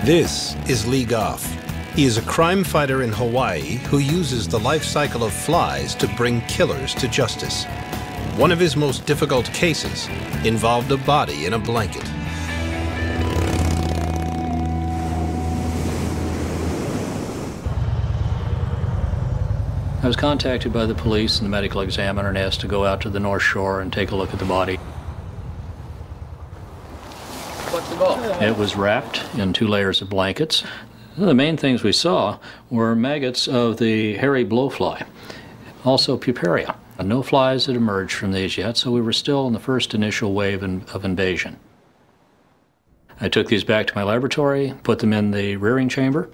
This is Lee Goff. He is a crime fighter in Hawaii who uses the life cycle of flies to bring killers to justice. One of his most difficult cases involved a body in a blanket. I was contacted by the police and the medical examiner and asked to go out to the North Shore and take a look at the body. What's the goal? It was wrapped in 2 layers of blankets. The main things we saw were maggots of the hairy blowfly, also puparia. No flies had emerged from these yet, so we were still in the first initial wave of invasion. I took these back to my laboratory, put them in the rearing chamber,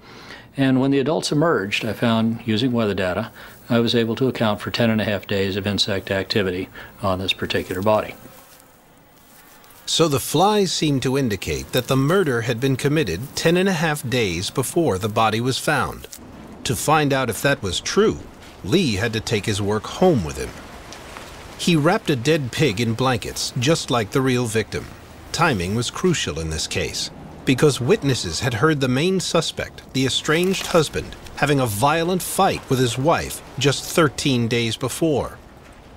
and when the adults emerged, I found, using weather data, I was able to account for 10.5 days of insect activity on this particular body. So the flies seemed to indicate that the murder had been committed 10.5 days before the body was found. To find out if that was true, Lee had to take his work home with him. He wrapped a dead pig in blankets, just like the real victim. Timing was crucial in this case, because witnesses had heard the main suspect, the estranged husband, having a violent fight with his wife just 13 days before.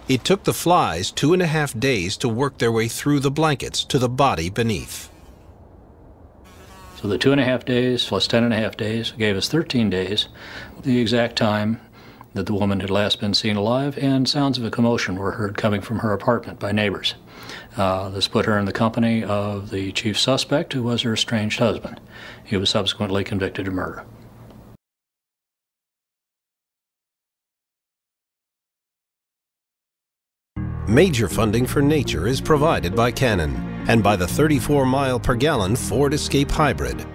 It took the flies 2.5 days to work their way through the blankets to the body beneath. So the 2.5 days plus 10.5 days gave us 13 days, the exact time that the woman had last been seen alive, and sounds of a commotion were heard coming from her apartment by neighbors. This put her in the company of the chief suspect, who was her estranged husband. He was subsequently convicted of murder. Major funding for Nature is provided by Canon and by the 34 mile per gallon Ford Escape Hybrid.